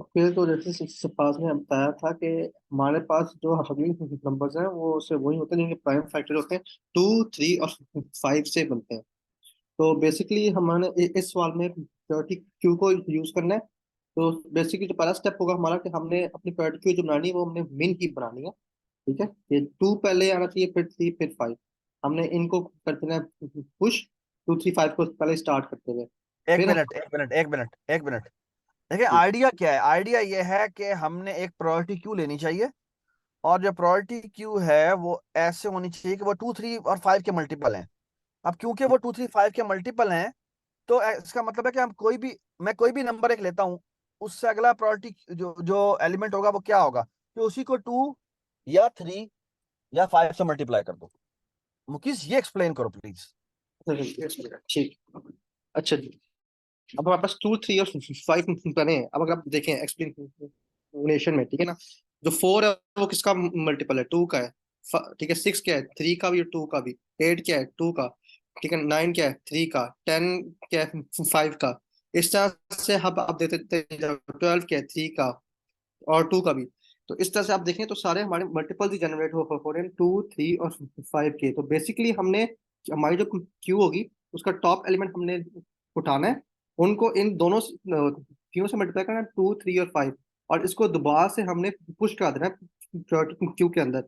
फिर तो जैसे पास में बताया था कि हमारे पास जो हगली नंबर्स हैं वो से वही होते हैं जिनके प्राइम फैक्टर होते हैं 2, 3 और 5 से बनते हैं। तो बेसिकली हमारे इस सवाल में प्रायोरिटी क्यू को यूज करना है। तो बेसिकली जो पहला स्टेप होगा हमारा कि हमने अपनी प्रायोरिटी क्यू जो बनानी है वो हमने मिन की बनानी है। ठीक है। ये 2 पहले आना चाहिए, फिर 3, फिर 5। हमने इनको कर देना है पुश। 2, 3, 5 को पहले स्टार्ट करते हुए एक फिर मिनट, एक मिनट, एक मिनट, एक मिनट। देखिए, ठीक आइडिया क्या है? आइडिया ये है कि हमने एक प्रायोरिटी क्यू लेनी चाहिए, और जो प्रायोरिटी क्यू है वो ऐसे होनी चाहिए कि वो 2, 3 और 5 के मल्टीपल हैं। अब क्योंकि वो 2, 3, 5 के मल्टीपल हैं, तो इसका मतलब है कि हम कोई भी मैं कोई भी नंबर एक लेता हूँ, उससे अगला प्रायोरिटी जो जो एलिमेंट होगा वो क्या होगा, कि उसी को 2 या 3 या 5 से मल्टीप्लाई कर दो। मुकीस, ये एक्सप्लेन करो प्लीज। ठीक। अच्छा जी। अब हमारे पास 2, 3 और 5 बने हैं। अब अगर आप देखें एक्सप्लेनेशन में, ठीक है ना, जो 4 है वो किसका मल्टीपल है? 2 का है। ठीक है। 6 क्या है? 3 का भी और 2 का भी। 8 क्या है? 2 का। ठीक है। 9 क्या है? 3 का। 10 क्या है? 5 का। इस तरह से हम आप देते देते 12 क्या है? 3 का और 2 का भी। तो इस तरह से आप देखें तो सारे हमारे मल्टीपल ही जनरेट हो रहे हैं 2, 3 और 5 के। तो बेसिकली हमने हमारी जो क्यू होगी उसका टॉप एलिमेंट हमने उठाना है। उनको इन दोनों क्यू से मल्टीप्लाई करना है, 2, 3 और 5। और इसको दोबारा से हमने पुश करा देना है क्यू के अंदर।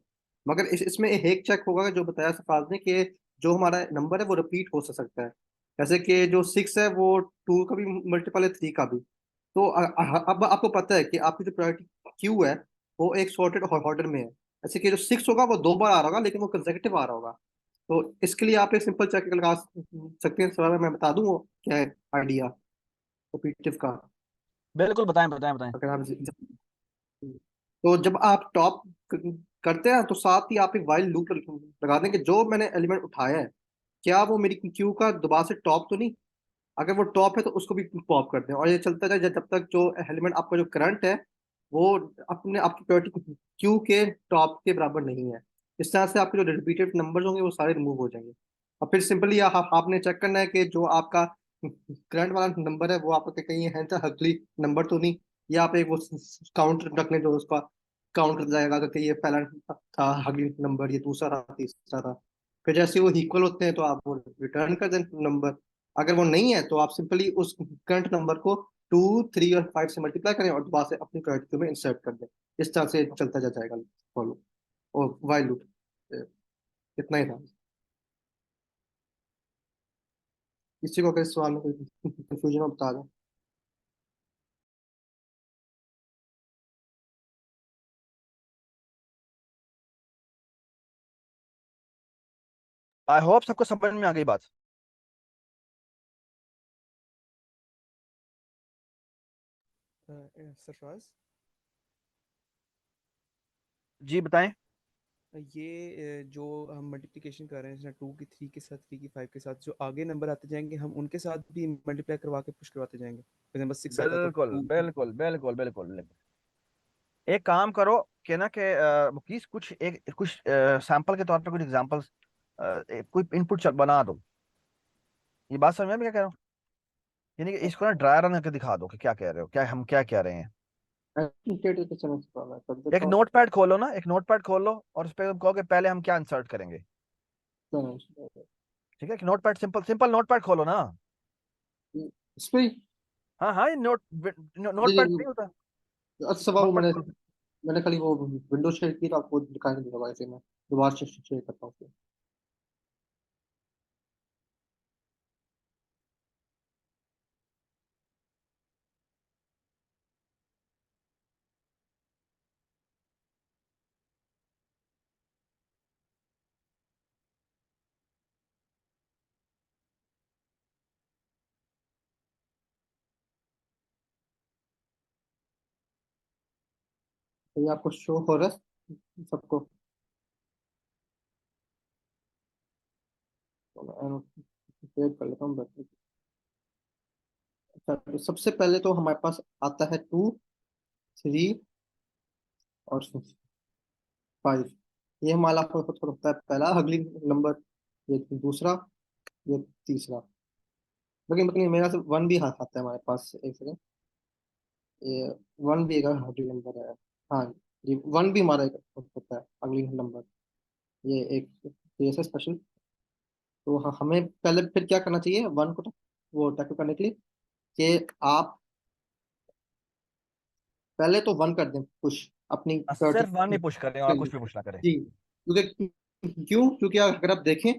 मगर इसमें एक चेक होगा जो बताया सफाज ने कि जो हमारा नंबर है वो रिपीट हो सकता है। जैसे कि जो 6 है वो 2 का भी मल्टीपल है, 3 का भी। तो अब आपको पता है कि आपकी जो प्रायोरिटी क्यू है वो एक सॉर्टेड ऑर्डर में है। जैसे कि जो 6 होगा वो 2 बार आ रहा होगा लेकिन वो कंसेक्यूटिव आ रहा होगा। तो इसके लिए आप एक सिंपल चेक लगा सकते हैं। सवाल मैं बता दूं वो क्या है आइडिया रिपीटिव का। बिल्कुल, बताएं, बताएं, बताएं। अगर आप तो जब आप टॉप करते हैं तो साथ ही आप एक वाइल लूप लगा दें कि जो मैंने एलिमेंट उठाया है क्या वो मेरी क्यू का दोबारा से टॉप तो नहीं। अगर वो टॉप है तो उसको भी पॉप कर दें और ये चलता जाए जब तक जो एलिमेंट आपका जो करंट है वो अपने आपकी प्रायोरिटी क्यू के टॉप के बराबर नहीं है। इस तरह से आपके जो रिपीटेड नंबर्स होंगे वो सारे रिमूव हो जाएंगे। और फिर सिंपली आपने चेक करना है कि जो आपका करंट वाला नंबर है वो आपका कहीं है तो अगली नंबर तो नहीं। या आप एक वो काउंटर रख लें जो उसका काउंट कर जाएगा कि ये पहला था अगली नंबर, ये दूसरा था, तीसरा था। फिर जैसे वो इक्वल होते हैं तो आप वो रिटर्न कर दें नंबर। अगर वो नहीं है तो आप सिंपली उस करंट नंबर को 2, 3 और 5 से मल्टीप्लाई करें और दोबारा से अपनी प्रायोरिटी में इंसर्ट कर दें। इस तरह से चलता जा जाएगा फॉलो और वाइल लूप। इतना ही था। किसी को अगर इस सवाल में कोई कंफ्यूजन हो बता दें। आई होप सबको समझ में आ गई बात। सरफराज, जी बताएं। ये जो हम मल्टीप्लिकेशन कर रहे हैं जैसे 2 की 3 के साथ, 3 की 5 के साथ, जो आगे नंबर आते जाएंगे हम उनके साथ भी मल्टीप्लाई करवा के पुश करवाते जाएंगे। फॉर एग्जांपल 6 आता है तो बिल्कुल, 2। बिल्कुल, बिल्कुल, बिल्कुल, बिल्कुल। एक काम करो कि ना कि मुकीस, कुछ सैंपल के तौर पे कुछ एग्जांपल्स, कोई इनपुट बना दो। ये बात समझ में मैं क्या कह रहा हूँ? यानी कि इसको ना ड्राई रन करके दिखा दो कि क्या कह रहे हो, क्या हम क्या कह रहे हैं। एंटिटेट के चैनल से मैं कर एक देता हूँ। नोटपैड खोलो ना, एक नोटपैड खोलो, और उस पर कहो कि पहले हम क्या इंसर्ट करेंगे। ठीक है, कि नोटपैड, सिंपल सिंपल नोटपैड खोलो ना। इस पे हाँ, हाँ, ये जी नोटपैड नहीं जी। होता? अच्छा वो नोटपैड मैंने खोलो। मैंने खाली वो विंडो शेयर की तो आपको दिखाई नहीं देगा वैसे मैं दोबारा से शेयर करता हूँ। तो ये आपको शो हो रहा है सबको? तो मैं शेयर कर लेता हूँ बस। अच्छा तो सबसे पहले तो हमारे पास आता है 2, 3 और 5। ये हमारा थोड़ा होता है पहला अगली नंबर, ये दूसरा, ये तीसरा। लेकिन लेकिन मेरा से 1 भी हाथ आता है हमारे पास। एक सेकंड। ये वन भी एक अगली नंबर है। हाँ जी, वन भी हमारा एक होता है अगली नंबर। ये एक केस है स्पेशल। तो हमें पहले फिर क्या करना चाहिए वन को वो टैकल करने के लिए, कि आप पहले तो वन कर दें पुश अपनी सिर्फ प्रायोरिटी वन ही पुश करें और के लिए। कुछ भी पुश ना करें। जी, क्योंकि क्योंकि अगर आप देखें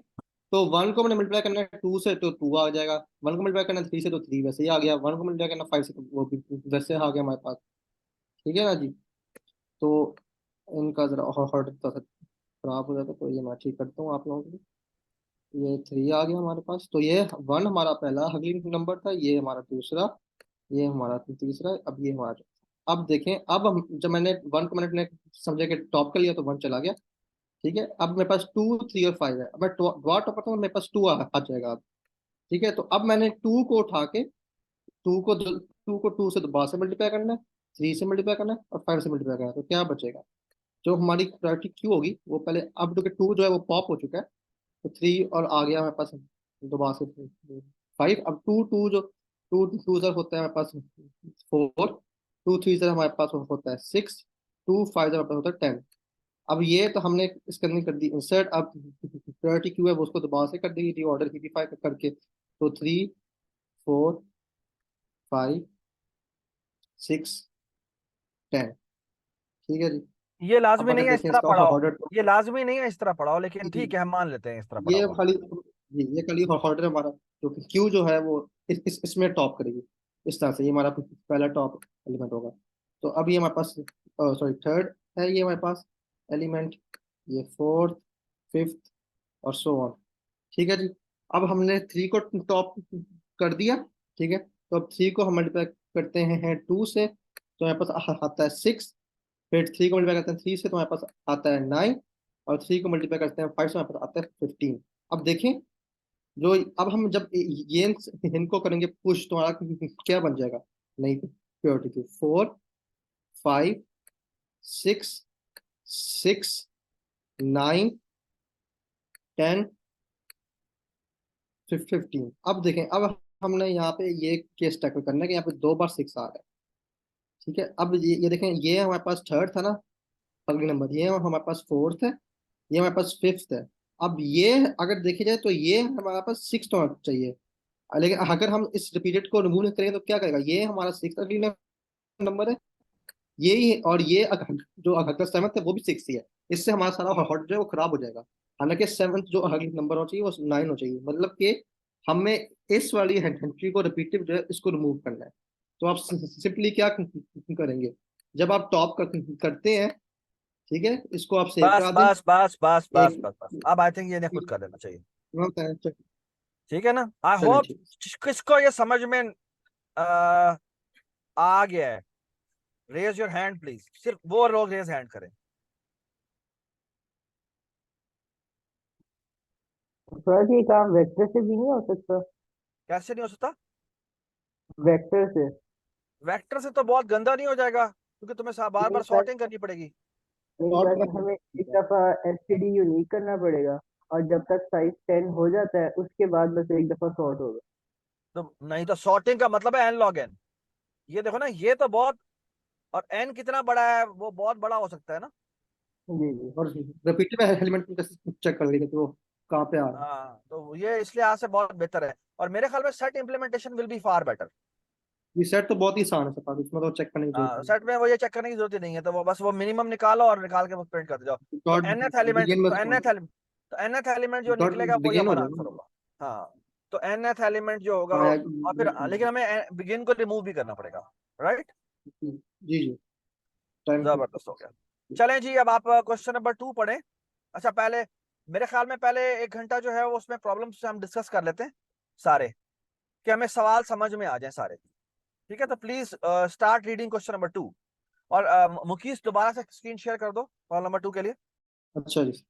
तो वन को मैंने मल्टीप्लाई करना है टू से तो टू आ जाएगा, वन को मल्टीप्लाई करना है थ्री से तो थ्री वैसे ही आ गया, वन को मल्टीप्लाई करना फाइव से तो वो भी वैसे आ गया हमारे पास। ठीक है ना जी। तो इनका जरा ऑर्डर थोड़ा सा खराब हो जाता, तो ये मैं ठीक करता हूँ आप लोगों के लिए। ये थ्री आ गया हमारे पास, तो ये वन हमारा पहला अगली नंबर था, ये हमारा दूसरा, ये हमारा तीसरा, अब ये हमारा चौथा। अब देखें, अब हम जब मैंने वन को मैंने समझा कि टॉप कर लिया तो वन चला गया। ठीक है, अब मेरे पास टू थ्री और फाइव है, अब मैं डॉट टॉप करता हूँ मेरे पास टू आ जाएगा अब। ठीक है, तो अब मैंने टू को उठा के टू को टू से दोबारा से मल्टीप्लाई करना है, थ्री से मल्टीप्लाई करना है और फाइव से मल्टीप्लाई करना है, तो क्या बचेगा? जो हमारी प्रायोरिटी क्यू होगी वो पहले, अब क्योंकि टू जो है वो पॉप हो चुका है, तो थ्री और आ गया हमारे पास दोबारा से फाइव। अब टू टू जो टू टू सर होता है हमारे पास फोर, टू थ्री सर हमारे पास होता है सिक्स, टू फाइव सर हमारे पास होता है टेन। अब ये तो हमने इसके अंदर कर दी इंसर्ट। अब प्रायोरिटी क्यू है वो उसको दोबारा से कर देगी ऑर्डर की फाइव करके, तो three four five six ten. ठीक है जी। ये अब लाजमी नहीं अगर है इस देखें तरह इसका पढ़ाओ, ऑर्डर, ये लाजमी नहीं है इस तरह पढ़ाओ, लेकिन ठीक तो है हम मान लेते हैं इस तरह पढ़ा ये हुआ। खाली, जी ये खाली ऑर्डर हमारा, जो कि क्यू जो है वो इसमें टॉप करेगी इस तरह से, ये हमारा पहला टॉप एलिमेंट होगा। तो अब ये हमारे पास, सॉरी थर्ड है ये हमारे पास एलिमेंट, ये फोर्थ फिफ्थ और सो ऑन। ठीक है जी। अब हमने थ्री को टॉप कर दिया। ठीक है, तो अब थ्री को हम मल्टीप्लाई करते हैं टू से, तो हमारे पास आता है सिक्स। फिर थ्री को मल्टीप्लाई करते हैं थ्री से तो हमारे पास आता है नाइन, और थ्री को मल्टीप्लाई करते हैं फाइव से हमारे पास आता है 15। अब देखें, जो अब हम जब ये इनको करेंगे पुश तो हमारा क्या बन जाएगा? नहीं, प्योरिटी की four five six six nine ten 15। अब देखें, अब हमने यहाँ पे ये केस टैकल करना है कि यहाँ पे दो बार सिक्स आ रहा है। ठीक है, अब ये देखें, ये हमारे पास थर्ड था ना अगली नंबर, ये हमारे पास फोर्थ है, ये हमारे पास फिफ्थ है। अब ये अगर देखी जाए तो ये हमारे पास सिक्स होना चाहिए, लेकिन अगर हम इस रिपीटेड को रिमूव करेंगे तो क्या करेगा? ये हमारा सिक्स अगली नंबर है, ये ही, और ये जो अगर सेवन्थ है वो भी सिक्स ही है। इससे हमारा सारा हॉट जो है वो खराब हो जाएगा। हालांकि सेवन्थ जो अगली नंबर होना चाहिए वो नाइन हो चाहिए, मतलब कि हमें इस वाली एंट्री को रिपीटिव जो है इसको रिमूव करना है। तो आप सिंपली क्या करेंगे, जब आप टॉप करते हैं, ठीक है, इसको आप सेव बस करा दें। बस बस बस बस एक बस बस, अब आई थिंक ये इन्हें खुद कर देना चाहिए। ठीक है ना, आई चलिए होप ठीक किसको ये समझ में आ गया है। रेज योर हैंड प्लीज, सिर्फ वो लोग रेज हैंड करें। सर ये काम वेक्टर से भी नहीं हो सकता? कैसे नहीं हो सकता? वेक्टर से? वेक्टर से तो बहुत गंदा नहीं हो जाएगा, क्योंकि तुम्हें बार नहीं बार सर, सॉर्टिंग करनी पड़ेगी। नहीं और सर, हमें एक दफा एसटीडी यूनिक करना पड़ेगा, और जब तक साइज 10 हो जाता है उसके बाद बस एक दफा सॉर्ट होगा। तो नहीं, तो सॉर्टिंग का मतलब है एन लॉग एन। ये देखो ना, ये तो बहुत, और एन कितना बड़ा है वो बहुत बड़ा हो सकता है ना। जी जी। और रिपीटेड एलिमेंट को कैसे चेक कर लेंगे कि वो कहाँ पे आ रहा है? हाँ, तो ये इसलिए आज से बहुत बेहतर है, और मेरे ख्याल में set implementation will be far better. ये सेट तो बहुत ही आसान है सर, इसमें तो चेक करने की जरूरत हाँ, नहीं सेट में वो ये चेक करने की जरूरत ही नहीं है, तो वो बस वो मिनिमम निकालो और निकाल के वो प्रिंट करते जाओ। है। तो डॉट एनथ एलिमेंट, बिगिन में तो एनथ एलिमेंट जो डॉट निकलेगा वो बिगिन हो हमारा जाएगा आंसर ना। होगा। हाँ, तो एनथ एलिमेंट जो होगा हाँ यार, और फिर लेकिन हमें बिगिन को रिमूव भी करना पड़ेगा। राइट, जी जी, टाइम। जबरदस्त हो गया। चलें जी, अब आप क्वेश्चन नंबर 2 पढ़ें। अच्छा, पहले मेरे ख्याल में पहले 1 घंटा जो है वो उसमें प्रॉब्लम्स हम डिस्कस कर लेते हैं सारे, कि हमें सवाल समझ में आ जाए सारे। ठीक है, तो please start reading question number 2। और मुकीस दोबारा से स्क्रीन शेयर कर दो सवाल नंबर 2 के लिए। अच्छा जी।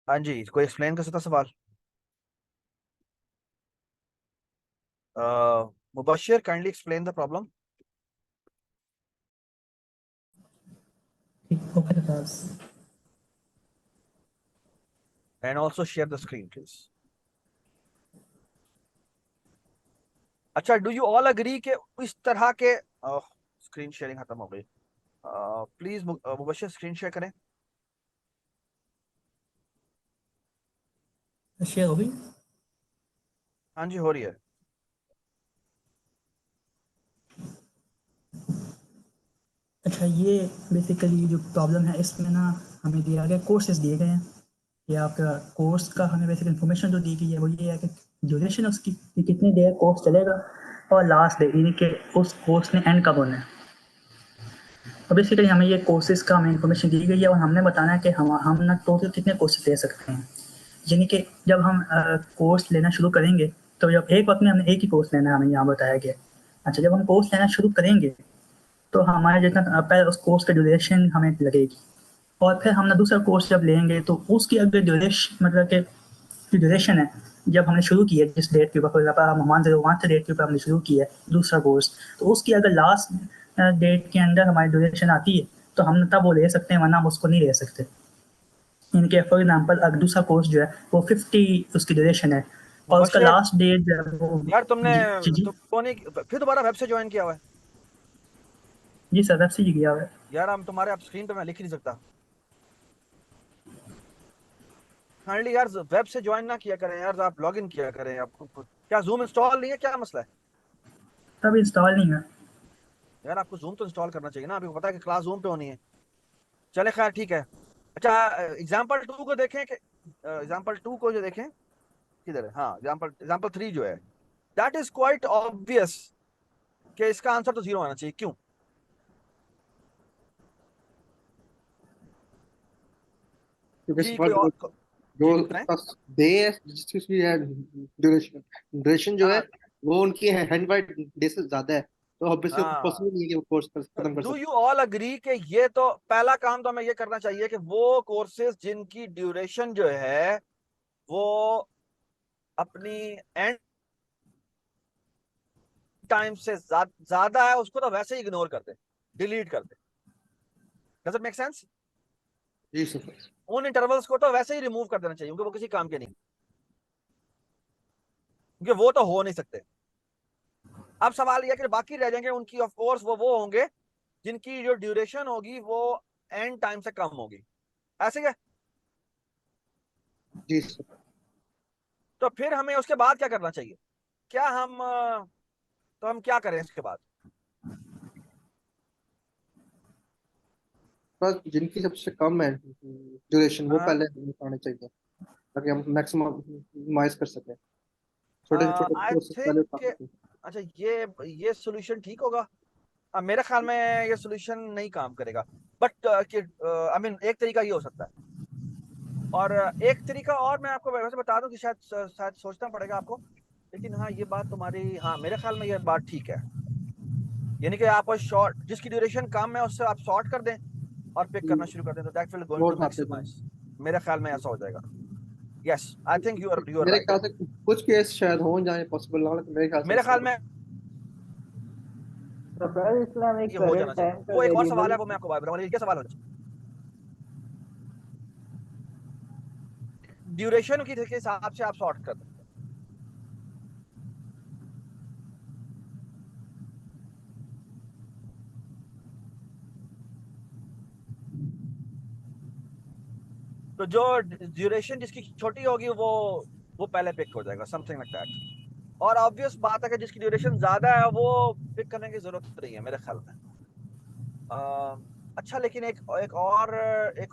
हाँ जी, कोई एक्सप्लेन कर सकता सवाल? Mubashir, kindly explain the problem Okay, class. And also share the screen please. अच्छा, डू यू ऑल अग्री के इस तरह के स्क्रीन शेयरिंग खत्म हो गई। प्लीज मुबशिर स्क्रीन शेयर करें। शेयर हो गई। हाँ जी, हो रही है। अच्छा, ये बेसिकली जो प्रॉब्लम है इसमें ना हमें दिया गया कोर्सेज दिए गए हैं कि आपका कोर्स का हमें बेसिक इन्फॉर्मेशन जो दी गई है वो ये है कि ड्यूरेशन उसकी कि कितनी देर कोर्स चलेगा और लास्ट डे यानी कि उस कोर्स ने एंड कब होना है। तो बेसिकली हमें ये कोर्सेज का हमें इन्फॉर्मेशन दी गई है और हमने बताना है कि हम ना टोटल कितने कोर्सेज ले सकते हैं। यानी कि जब हम कोर्स लेना शुरू करेंगे तो जब एक वक्त में हमने एक ही कोर्स लेना है हमें यहाँ बताया गया। अच्छा, जब हम कोर्स लेना शुरू करेंगे तो हमारे जितना पहले उस कोर्स का ड्यूरेशन हमें लगेगी और फिर हम ना दूसरा कोर्स जब लेंगे तो उसकी अगर ड्यूरेशन मतलब कि जो ड्यूरेशन है जब हमने शुरू किया जिस डेट के ऊपर हम मान से वहाँ से डेट के ऊपर हमने शुरू किया है दूसरा कोर्स, तो उसकी अगर लास्ट डेट के अंदर हमारी ड्यूरेशन आती है तो हम तब वो ले सकते हैं वरना हम उसको नहीं ले सकते। इनके फॉर एग्जाम्पल अगर दूसरा कोर्स जो है वो 50 उसकी ड्यूरेशन है और उसका मुबशिर, लास्ट डेट जो है वो यार तुमने जी तो कौन फिर दोबारा वेब से ज्वाइन किया हुआ है? जी सर, वेब से ही गया हुआ है। यार हम तुम्हारे आप स्क्रीन पे मैं लिख ही नहीं सकता। काइंडली यार वेब से ज्वाइन ना किया करें यार, आप लॉग इन किया करें। आपको क्या जूम इंस्टॉल नहीं है, क्या मसला है? तब इंस्टॉल नहीं है। यार आपको जूम तो इंस्टॉल करना चाहिए ना, आपको पता है कि क्लास जूम पे होनी है। चले खैर ठीक है। अच्छा, एग्जाम्पल टू को देखें कि एग्जाम्पल टू को जो देखें किधर है, हाँ एग्जाम्पल एग्जाम्पल थ्री जो है, दैट इज क्वाइट ऑब्वियस कि इसका आंसर तो जीरो आना चाहिए। क्यों? क्योंकि जी सवाल कोई और जो जी बताएं। उसका डे है जिसकी है ड्यूरेशन ड्यूरेशन जो है हाँ वो उनकी हैंड बाइट डे से ज्यादा है, तो ऑब्वियसली हाँ, पॉसिबल नहीं है कि वो कोर्स खत्म कर डू सकते। यू ऑल अग्री कि ये तो पहला काम तो हमें ये करना चाहिए कि वो कोर्सेज जिनकी ड्यूरेशन जो है वो अपनी एंड टाइम से ज्यादा है उसको तो वैसे ही इग्नोर कर दे, डिलीट कर दे। Does it make sense? जी सर। उन इंटरवल्स को तो वैसे ही रिमूव कर देना चाहिए क्योंकि वो किसी काम के नहीं, क्योंकि वो तो हो नहीं सकते। अब सवाल यह कि बाकी रह जाएंगे उनकी, ऑफ कोर्स वो होंगे जिनकी जो ड्यूरेशन होगी वो एंड टाइम से कम होगी। ऐसे क्या? जी सर। तो फिर हमें उसके बाद क्या करना चाहिए? क्या हम तो हम क्या करें इसके बाद? बस जिनकी सबसे कम है ड्यूरेशन वो हाँ, पहले आने चाहिए ताकि हम मैक्सिममाइज कर सकें, छोटे छोटे आई कोर्सेस पहले उठा थिंक, सकें। अच्छा ये सोल्यूशन ठीक होगा? मेरे ख्याल में ये सोल्यूशन नहीं काम करेगा, बट आई मीन एक तरीका ये हो सकता है। और एक तरीका और मैं आपको वैसे बता दूं कि शायद शायद सोचना पड़ेगा आपको, लेकिन हाँ ये बात तुम्हारी, हाँ मेरे ख्याल में ये बात ठीक है। यानी कि आप शॉर्ट जिसकी ड्यूरेशन कम है उससे आप शॉर्ट कर दें और पिक करना शुरू कर दें, तो दैट विल गोइंग वो टू उठाते थे। मैक्सिमाइज। मेरे ख्याल में ऐसा हो जाएगा। Yes, I think you are मेरे राइट। ख्याल से कुछ केस शायद हो जाए, पॉसिबल ना हो, लेकिन मेरे ख्याल से मेरे ख्याल में प्रोफेसर इस्लाम एक ये हो जाना करंट चाहिए। टाइम का वो एक और सवाल वेरिएबल। है, वो मैं आपको बताऊंगा। ये क्या सवाल होना चाहिए? ड्यूरेशन की हिसाब से आप शॉर्ट कर दें। तो जो ड्यूरेशन जिसकी छोटी होगी वो पहले पिक हो जाएगा, समथिंग लाइक दैट। और ऑब्वियस बात है कि जिसकी ड्यूरेशन ज्यादा है वो पिक करने की जरूरत नहीं है मेरे ख्याल में। अच्छा, लेकिन एक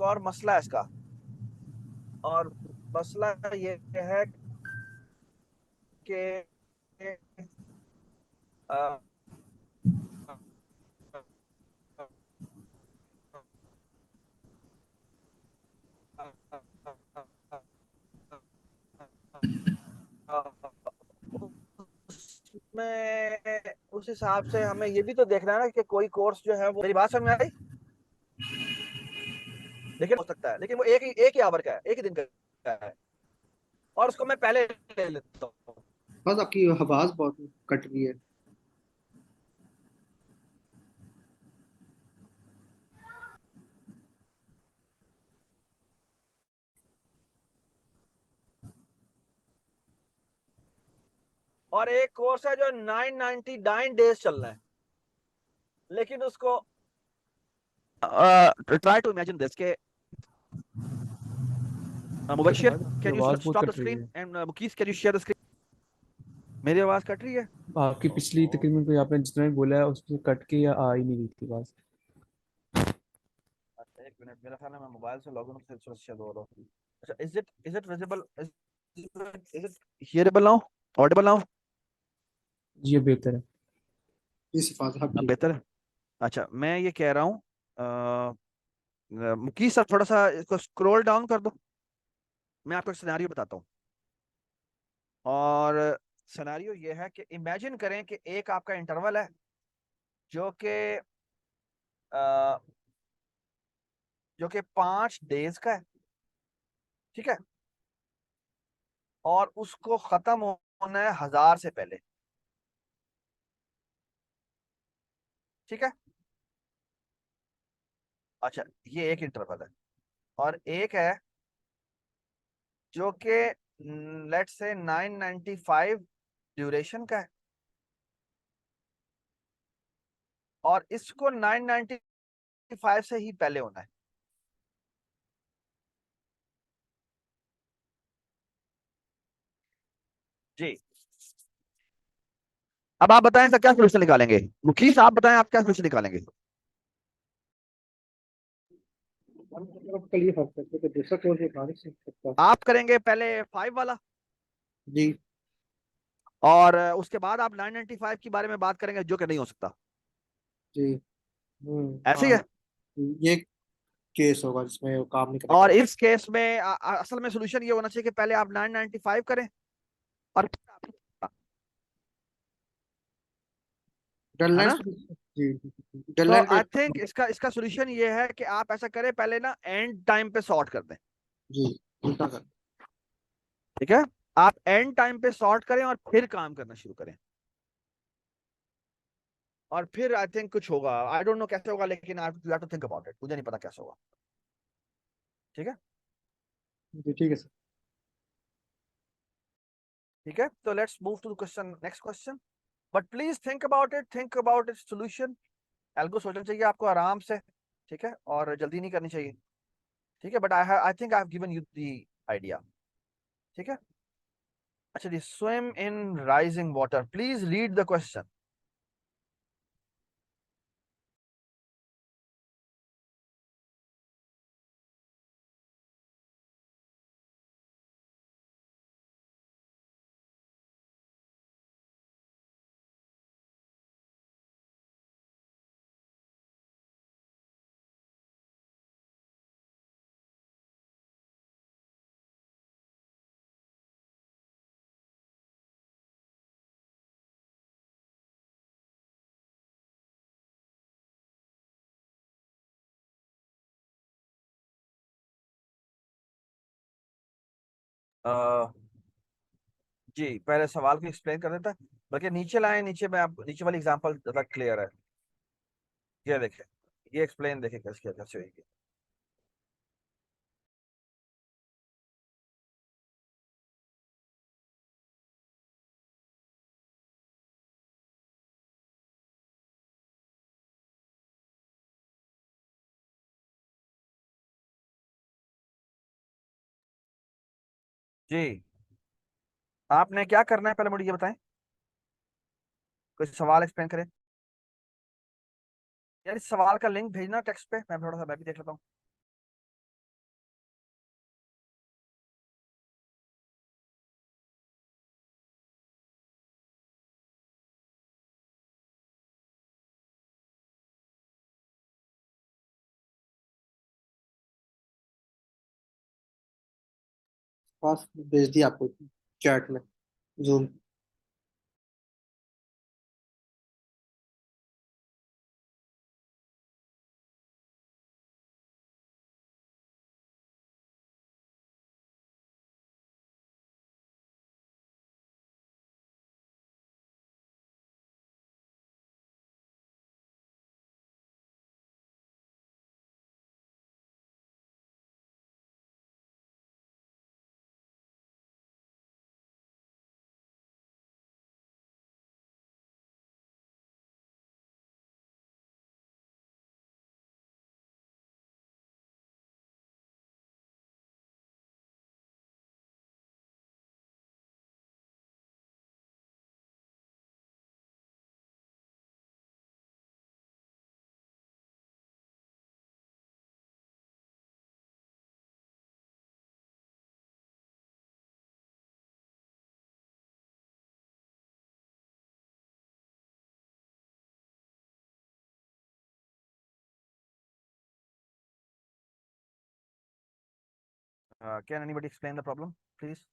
और मसला है इसका। और मसला ये है कि अ, उसमें उस हिसाब से हमें ये भी तो देखना है ना कि कोई कोर्स जो है वो, मेरी बात समझ में आई? लेकिन हो सकता है, लेकिन वो एक ही आवर का है, एक ही दिन का है और उसको मैं पहले ले लेता हूँ। बस आपकी आवाज बहुत कट रही है। और एक कोर्स है जो 999 डेज चलना है, लेकिन उसको ट्राई टू इमेजिन दिस के मुबशिर, आपकी कैन यू आवाज़ बहुत स्टॉप द कट रही स्क्रीन है। And Mukesh can you share the screen. मेरी आवाज कट रही है? आपकी पिछली तकरीबन कोई आपने जितना भी बोला है उसमें कट के या आ ही नहीं रही थी आवाज़। अच्छा, एक मिनट, मेरा ख्याल है मैं मोबाइल से लॉगिन से शायद हो रहा हूँ। अच्छा, is it visible, is it hearable now, audible now? जी ये बेहतर है। इस हिफाजत आप अब ठीक बेहतर है। अच्छा, मैं ये कह रहा हूँ, मुकीस सर थोड़ा सा इसको स्क्रॉल डाउन कर दो। मैं आपको सिनेरियो बताता हूँ, और सिनेरियो ये है कि इमेजिन करें कि एक आपका इंटरवल है जो कि अ, जो कि 5 डेज का है, ठीक है, और उसको खत्म होना है 1000 से पहले, ठीक है। अच्छा, ये एक इंटरवल है, और एक है जो कि लेट्स से 995 ड्यूरेशन का है, और इसको 995 से ही पहले होना है। जी, अब आप बताएं सर क्या सोल्यूशन निकालेंगे? मुखीस आप बताएं आप क्या सोल्यूशन निकालेंगे? कल ये फर्क करते कि दूसरा कोर्स ये खा नहीं सकता। आप करेंगे पहले 5 वाला, जी और उसके बाद आप 995 के बारे में बात करेंगे, जो कि नहीं हो सकता। जी। ऐसे ही हाँ, है। ये केस होगा जिसमें वो काम नहीं और करेगा। इस केस में असल में सोल्यूशन ये होना चाहिए कि पहले आप 995 करें, और है डेडलाइन ना। जी तो डेडलाइन पे। आई थिंक इसका इसका सोल्यूशन ये है कि आप ऐसा करें, पहले ना एंड टाइम पे सॉर्ट कर दें, जी उल्टा कर। ठीक है। आप एंड टाइम पे सॉर्ट करें और फिर काम करना शुरू करें, और फिर आई थिंक कुछ होगा। आई डोंट नो कैसे होगा, लेकिन I have to think about it, मुझे नहीं पता कैसे होगा, ठीक है। जी ठीक है सर। ठीक है, तो let's move to question, next question. But please think about it solution. Algo सोचना चाहिए आपको आराम से, ठीक है, और जल्दी नहीं करनी चाहिए, ठीक है। But I think I have given you the idea, ठीक है। अच्छा जी, swim in rising water, please read the question. जी, पहले सवाल को एक्सप्लेन कर देता, बल्कि नीचे लाए, नीचे में आप नीचे वाली एग्जांपल ज्यादा क्लियर है। ये देखें, ये एक्सप्लेन देखें कैसे कैसे होगी। जी, आपने क्या करना है पहले मुझे ये बताएं, कोई सवाल एक्सप्लेन करें। यार इस सवाल का लिंक भेजना टेक्स्ट पे, मैं थोड़ा सा मैं भी देख लेता हूँ। पास भेज दिया आपको चैट में, zoom. Can anybody explain the problem please?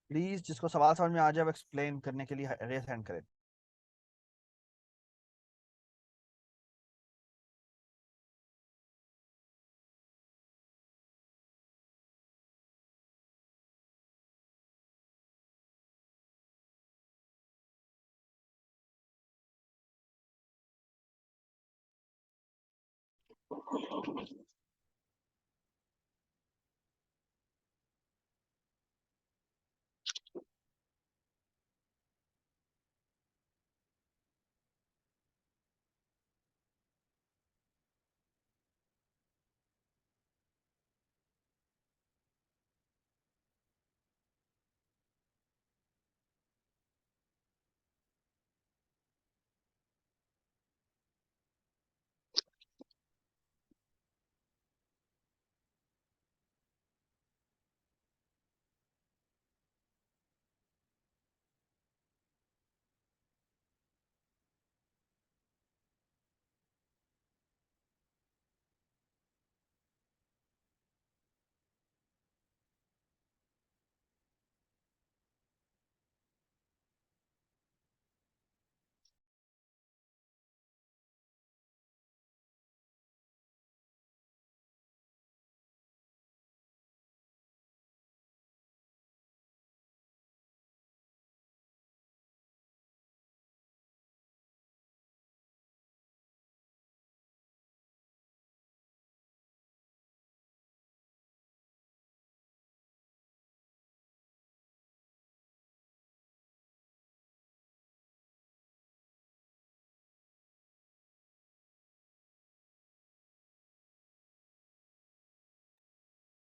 Please जिसको सवाल समझ में आ जाए वो एक्सप्लेन करने के लिए रेस हैंड करें।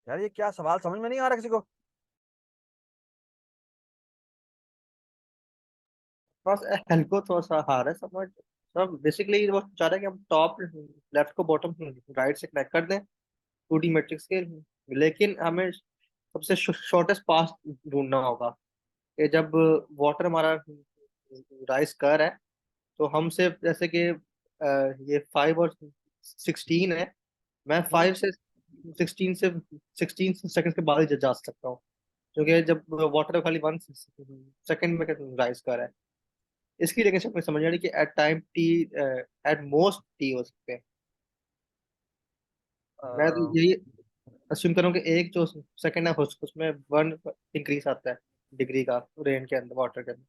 यार ये क्या सवाल समझ में नहीं आ रहा किसी को? बस हल्को थोड़ा सा हार है समझ। सब बेसिकली वो चाह रहे हैं कि हम टॉप लेफ्ट को बॉटम राइट से कनेक्ट कर दें 2D मैट्रिक्स के। लेकिन हमें सबसे शॉर्टेस्ट पाथ ढूंढना होगा कि जब वाटर हमारा राइज कर है तो हम सिर्फ जैसे कि ये 5 और 16 है, मैं 5 से 16 के बाद ही जा सकता हूँ, क्योंकि जब वाटर खाली 1 सेकंड में राइज कर है। इसकी डेफिनेशन में समझ आ रही कि at time T, at most T हो सकते हैं। मैं तो यही अस्यूम करूँ कि एक जो सेकंड है उसमें 1 इंक्रीज आता है डिग्री का रेन के अंदर, वाटर के अंदर।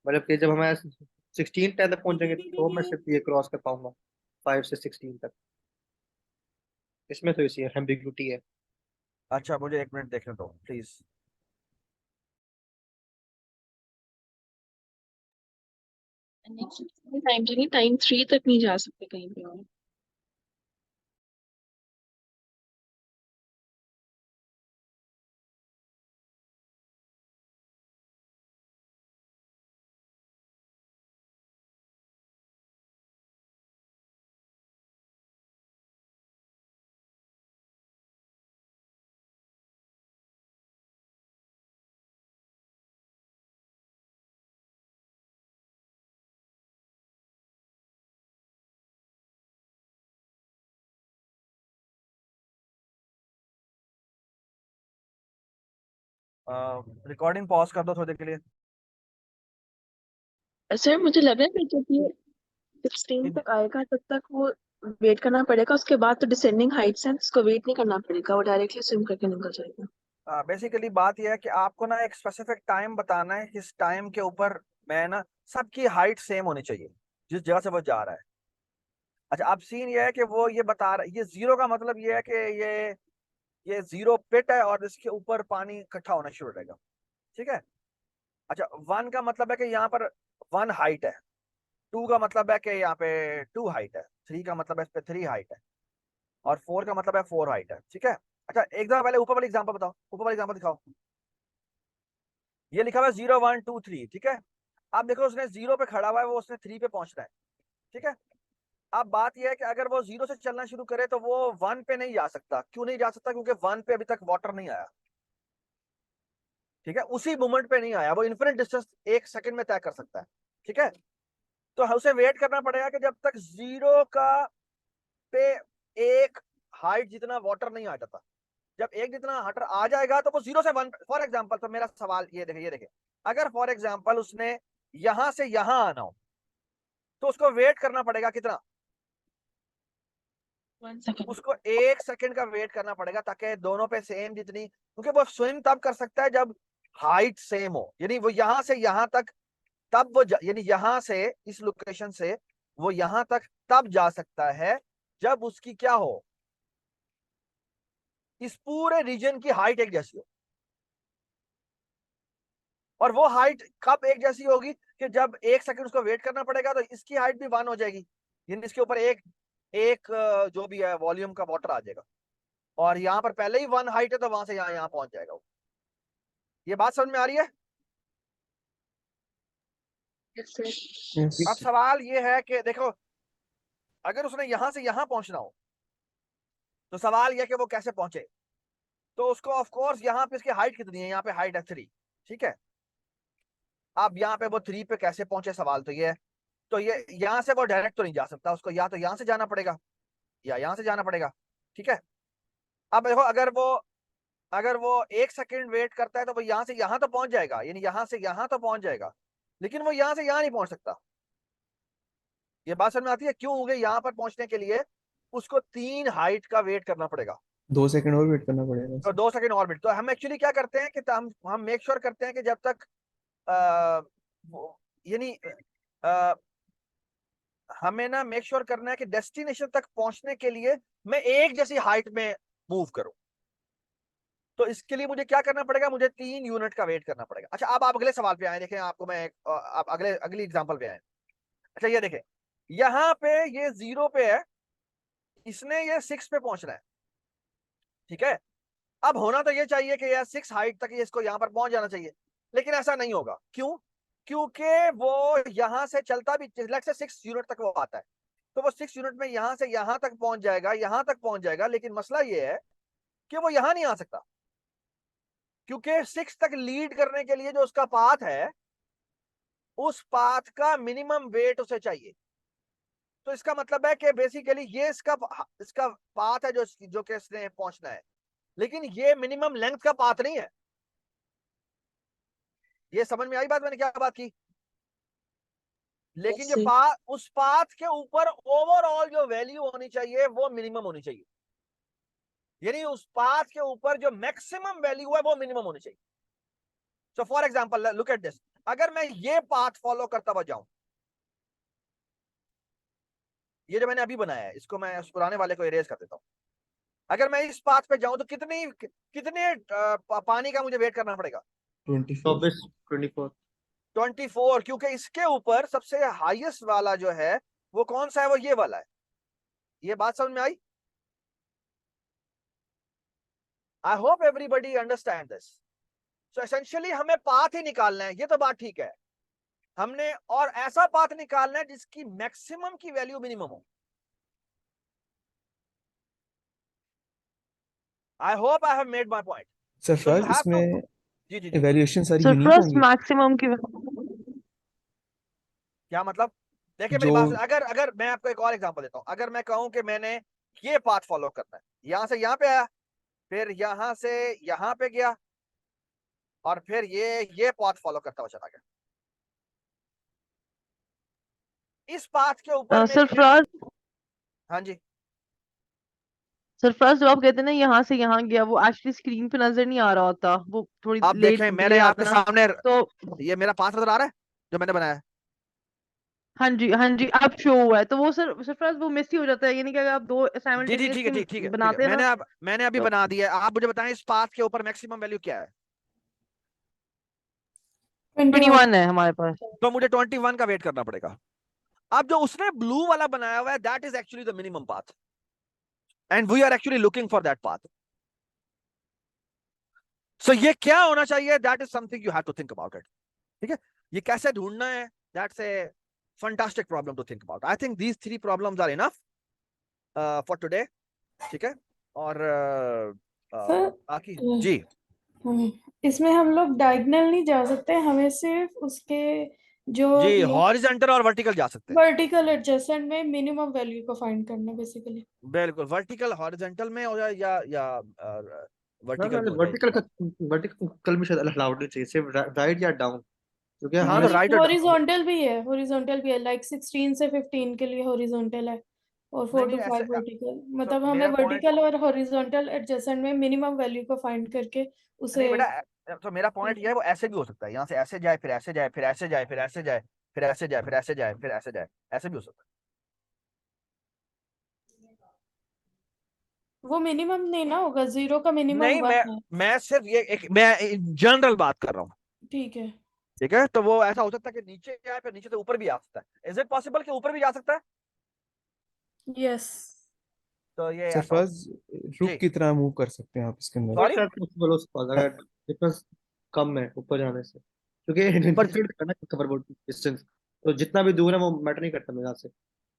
मतलब कि जब हमें 16 तक पहुंचेंगे तो मैं सिर्फ ये क्रॉस कर पाऊंगा 5 से 16 तक। इसमें तो इसी एम्बिग्यूटी है। अच्छा मुझे 1 मिनट देखने दो प्लीज। टाइम चाहिए, टाइम 3 तक नहीं जा सकते कहीं पे और। रिकॉर्डिंग पॉज कर दो थोड़ी देर के लिए। सर मुझे लग रहा है कि जब ये 16 तक आएगा तब तक वो वेट करना पड़ेगा, उसके बाद तो डिसेंडिंग हाइट्स हैं, उसको वेट नहीं करना पड़ेगा, वो डायरेक्टली स्विम करके निकल जाएगा। बेसिकली बात यह है कि आपको ना एक स्पेसिफिक टाइम बताना है, इस टाइम के ऊपर मैं ना सबकी हाइट सेम होनी चाहिए जिस जगह से वो जा रहा है। अच्छा अब सीन ये है कि वो ये बता रहा है, ये जीरो का मतलब ये है कि ये जीरो पिट है और इसके ऊपर पानी इकट्ठा होना शुरू हो जाएगा। ठीक है। अच्छा 1 का मतलब है कि यहाँ पर 1 हाइट है, 2 का मतलब है कि यहाँ पे 2 हाइट है। 3 का मतलब है इस पे 3 हाइट है, और 4 का मतलब है 4 हाइट है, ठीक है। अच्छा एक दफा पहले ऊपर वाली एग्जांपल बताओ, ऊपर वाली एग्जांपल दिखाओ। ये लिखा हुआ है 0 1 2 3, ठीक है। अब देखो उसने 0 पे खड़ा हुआ है, वो उसने 3 पे पहुंचना है, ठीक है। अब बात यह है कि अगर वो 0 से चलना शुरू करे तो वो 1 पे नहीं जा सकता। क्यों नहीं जा सकता? क्योंकि 1 पे अभी तक वाटर नहीं आया, ठीक है। उसी मोमेंट पे नहीं आया, वो इन्फिनिट डिस्टेंस 1 सेकंड में तय कर सकता है, ठीक है। तो उसे वेट करना पड़ेगा कि जब तक 0 का पे 1 हाइट जितना वाटर नहीं आ जाता। जब 1 जितना वाटर आ जाएगा तो वो 0 से 1, फॉर एग्जांपल, तो मेरा सवाल ये देखे, अगर फॉर एग्जांपल उसने यहां से यहां आना हो तो उसको वेट करना पड़ेगा कितना? 1 सेकंड। उसको 1 सेकंड का वेट करना पड़ेगा, ताकि दोनों पे सेम जितनी, क्योंकि वो स्विम तब कर सकता है जब हाइट सेम हो। यानी वो यहां से यहां तक तब वो यानी यहां से इस लोकेशन से वो यहां तक तब जा सकता है जब उसकी क्या हो, इस पूरे रीजन की हाइट एक जैसी हो। और वो हाइट कब एक जैसी होगी? कि जब 1 सेकंड उसको वेट करना पड़ेगा तो इसकी हाइट भी 1 हो जाएगी, यानी इसके ऊपर एक एक जो भी है वॉल्यूम का वाटर आ जाएगा, और यहाँ पर पहले ही 1 हाइट है तो वहां से यहाँ पहुंच जाएगा वो। ये बात समझ में आ रही है? Yes, sir. Yes. अब सवाल ये है कि देखो, अगर उसने यहां से यहां पहुंचना हो तो सवाल यह कि वो कैसे पहुंचे। तो उसको ऑफ कोर्स यहाँ पे इसकी हाइट कितनी है? यहाँ पे हाइट है 3, ठीक है। अब यहाँ पे वो 3 पे कैसे पहुंचे, सवाल तो ये है। तो ये यहाँ से वो डायरेक्ट तो नहीं जा सकता, उसको या तो यहाँ से जाना पड़ेगा या यहाँ से जाना पड़ेगा, ठीक है। अब देखो, अगर वो 1 सेकंड वेट करता है तो वो यहाँ से यहाँ तो पहुंच जाएगा, यानी यहाँ से यहाँ तो पहुंच जाएगा, लेकिन वो यहाँ से यहाँ नहीं पहुंच सकता। ये बात समझ में आती है? क्यों? होंगे यहाँ पर पहुंचने के लिए उसको 3 हाइट का वेट करना पड़ेगा, 2 सेकंड और वेट करना पड़ेगा तो 2 सेकंड और वेट। तो हम एक्चुअली क्या करते हैं कि हम मेक श्योर करते हैं कि जब तक यानी हमें ना मेक श्योर करना है कि डेस्टिनेशन तक पहुंचने के लिए मैं एक जैसी हाइट में मूव करूं। तो इसके लिए मुझे क्या करना पड़ेगा? मुझे 3 यूनिट का वेट करना पड़ेगा। अच्छा अब आप अगले सवाल पे आए, देखें आपको मैं आप अगली एग्जांपल पे आए। अच्छा ये देखें, यहाँ पे ये 0 पे है, इसने ये 6 पे पहुंचना है, ठीक है। अब होना तो ये चाहिए कि यार 6 हाइट तक ये इसको यहाँ पर पहुंच जाना चाहिए, लेकिन ऐसा नहीं होगा। क्यों? क्योंकि वो यहां से चलता भी, लेट्स से 6 यूनिट तक वो आता है, तो वो 6 यूनिट में यहां से यहां तक पहुंच जाएगा, यहां तक पहुंच जाएगा, लेकिन मसला ये है कि वो यहां नहीं आ सकता, क्योंकि 6 तक लीड करने के लिए जो उसका पाथ है, उस पाथ का मिनिमम वेट उसे चाहिए। तो इसका मतलब है कि बेसिकली ये इसका पाथ है जो कि इसने पहुंचना है, लेकिन ये मिनिमम लेंथ का पाथ नहीं है। ये समझ में आई बात मैंने क्या बात की? लेकिन Yes, sir. उस पाथ के ऊपर ओवरऑल जो वैल्यू होनी चाहिए वो मिनिमम होनी चाहिए, यानी उस पाथ के ऊपर जो मैक्सिमम वैल्यू है वो मिनिमम होनी चाहिए। So for example look at this, अगर मैं ये पाथ फॉलो करता हुआ जाऊं, ये जो मैंने अभी बनाया है इसको मैं उस पुराने वाले को इरेज कर देता हूं। अगर मैं इस पाथ पे जाऊं तो कितने पानी का मुझे वेट करना पड़ेगा? 24 24 24, क्योंकि इसके ऊपर सबसे हाईएस्ट वाला जो है वो कौन सा है? वो ये वाला है। ये बात समझ में आई? I hope everybody understand this. So essentially हमें पाथ ही निकालना है, ये तो बात ठीक है हमने, और ऐसा पाथ निकालना है जिसकी मैक्सिमम की वैल्यू मिनिमम हो। I hope I have made my point. Sarfaraz इसमें जी जी जी इवैल्यूएशन सारी सर यूनिक फर्स्ट होंगी। मैक्सिमम की क्या मतलब? देखिए मेरी बात जो अगर मैं आपको एक और एग्जांपल देता हूं, अगर मैं कहूं कि मैंने ये पाथ फॉलो करना है, यहां से यहां पे आया, फिर यहां से यहां पे गया, और फिर ये पाथ फॉलो करता हुआ चला गया, इस पाथ के ऊपर मेरी सरफराज हाँ जी सरफराज जो आप कहते हैं ना यहाँ से यहाँ गया, वो एक्चुअली स्क्रीन पे नजर नहीं आ रहा होता, वो थोड़ी आप लेट देखें, मैंने डिले आपके आता ना। सामने तो ये मेरा पाथ नजर आ रहा है जो मैंने बनाया है। हाँ जी अब शो हुआ है, तो वो सरफराज वो मिस ही हो जाता है, यानी कि अगर आप दो जी जी ठीक है ठीक ठीक साइमल्टेनियसली है ठीक है, बनाते हैं ना मैंने अभी तो बना दिया है। आप मुझे बताएं इस पाथ के ऊपर मैक्सिमम वैल्यू क्या है? 21 है हमारे पास। तो मुझे 21 का वेट करना पड़ेगा। अब जो उसने ब्लू वाला बनाया हुआ है that is actually the minimum path and we are actually looking for that path. So ये क्या होना चाहिए, that is something you have to think about it. ठीक है, ये कैसे ढूंढना है, that's a fantastic problem to think about. I think these 3 problems are enough for today. ठीक है, और सर बाकी जी इसमें हम लोग डायगोनल नहीं जा सकते, हमें सिर्फ उसके जो जी हॉरिजॉन्टल और वर्टिकल जा सकते हैं। वर्टिकल एडजेसेंट में मिनिमम वैल्यू को फाइंड करना बेसिकली। बिल्कुल, वर्टिकल हॉरिजॉन्टल में हो जाए या वर्टिकल में हो वर्टिकल जाए। का वर्टिकल भी शायद अलाउड नहीं चाहिए, सिर्फ राइट या डाउन, क्योंकि हाँ, हमें तो राइट और हॉरिजॉन्टल भी है, हॉरिजॉन्टल भी है, लाइक 16 से 15 के लिए हॉरिजॉन्टल है और 4 नहीं to ऐसे 5 वर्टिकल। मतलब हमें मेरा पॉइंट वर्टिकल और हॉरिजॉन्टल एडजेसेंट में मिनिमम वैल्यू को फाइंड करके उसे नहीं बेटा, तो मेरा पॉइंट ये है वो ऐसे भी हो सकता है, यहाँ से ऐसे जाए फिर ऐसे जाए फिर ऐसे जाए फिर ऐसे जाए फिर ऐसे जाए फिर ऐसे जाए फिर ऐसे जाए, ऐसे भी हो सकता वो मिनिमम नहीं ना होगा, 0 का है। मिनिमम नहीं 1 है। मैं सिर्फ ये एक मैं जनरल बात कर रहा हूँ। ठीक है। ठीक है, तो वो ऐसा हो सकता है कि नीचे जाए फिर नीचे से ऊपर भी आ सकता है। इज इट पॉसिबल कि ऊपर भी जा सकता है? यस। तो ये सर ऐसा हो फर्ज रुक जी की तरह मूव कर सकते हैं आप इसके अंदर। सॉरी शायद पॉसिबल हो सकता है अगर डिफरेंस कम है ऊपर जाने से, क्योंकि पर डिफरेंट करना कवर डिस्टेंस, तो जितना भी दूर है वो मैटर नहीं करता मेरे ख्याल से,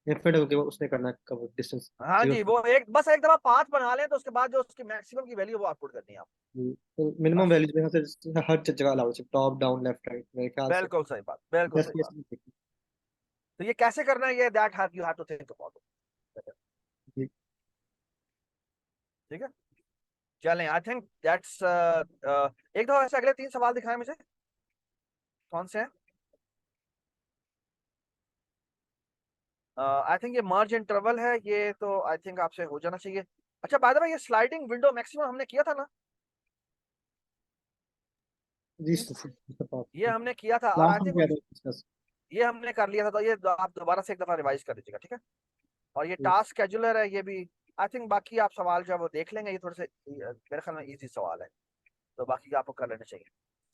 डिफरेंट होके वो उसने करना है कवर डिस्टेंस हाँ जी, वो बस एक दफा पाथ बना लें तो उसके बाद जो उसकी मैक्सिमम की वैल्यू वो आउटपुट करनी है आप। तो मिनिमम बस वैल्यूज में से हर जगह अलाउड है, टॉप डाउन लेफ्ट राइट मेरे ख्याल से बिल्कुल सही बात, बिल्कुल बेस्ट सही बात। केस। तो ये कैसे करना है, ये that have you have to think about it. ठीक है, चलें, आई थिंक दैट्स एक दो ऐसे अगले 3 सवाल दिखाएं मुझे, कौन से हैं? आई थिंक ये मर्ज इंटरवल है, ये तो आई थिंक आपसे हो जाना चाहिए। अच्छा बाय द वे, ये स्लाइडिंग विंडो मैक्सिमम हमने किया था ना, जी ये हमने किया था और आई लास्ट में थिंक क्या था डिस्कस। ये हमने कर लिया था, तो ये आप दोबारा से एक दफा रिवाइज कर दीजिएगा। ठीक है, और ये टास्क शेड्यूलर है, ये भी आई थिंक बाकी आप सवाल जो है वो देख लेंगे, ये थोड़े से मेरे ख्याल में इजी सवाल है, तो बाकी आपको कर लेने चाहिए।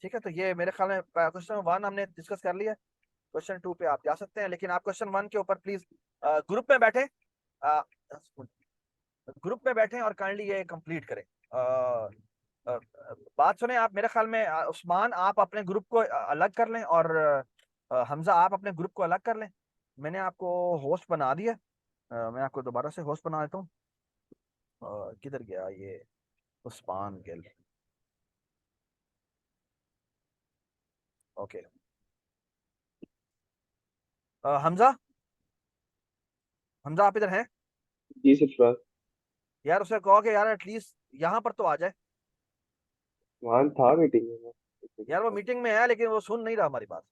ठीक है, तो ये मेरे ख्याल में क्वेश्चन 1 हमने डिस्कस कर लिया, क्वेश्चन 2 पे आप जा सकते हैं, लेकिन आप क्वेश्चन 1 के ऊपर प्लीज ग्रुप में बैठे, ग्रुप में बैठे और काइंडली ये कंप्लीट करें। बात सुने आप, मेरे ख्याल में उस्मान आप अपने ग्रुप को अलग कर लें और हमजा आप अपने ग्रुप को अलग कर लें। मैंने आपको होस्ट बना दिया, मैं आपको दोबारा से होस्ट बना देता हूँ। किधर गया ये उस्मान गिल? ओके, हमजा हमजा आप इधर हैं? जी सर, यार उसे कहो कि यार एटलीस्ट यहाँ पर तो आ जाए। वहाँ था मीटिंग में। यार वो मीटिंग में है लेकिन वो सुन नहीं रहा हमारी बात,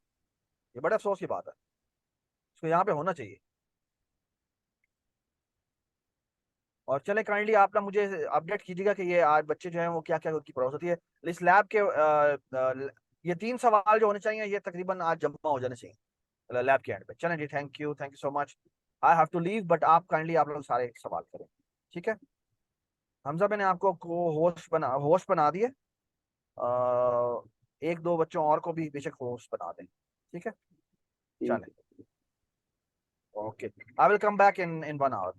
ये बड़े अफसोस की बात है, उसको यहाँ पे होना चाहिए। और चले काइंडली आप ना मुझे अपडेट कीजिएगा कि ये आज बच्चे जो हैं वो क्या क्या उनकी प्रोसेस होती है। इस लैब के ये 3 सवाल जो होने चाहिए ये तकरीबन आज जमा हो जाने चाहिए लैब के एंड पे। चलें जी, thank you so much. I have to leave, but आप काइंडली आप लोग सारे सवाल करें। ठीक है, हमजा मैंने आपको होस्ट बना दिए, एक दो बच्चों और को भी बेशक होस्ट बना दें। ठीक है, चलें, okay, I will come back in 1 our.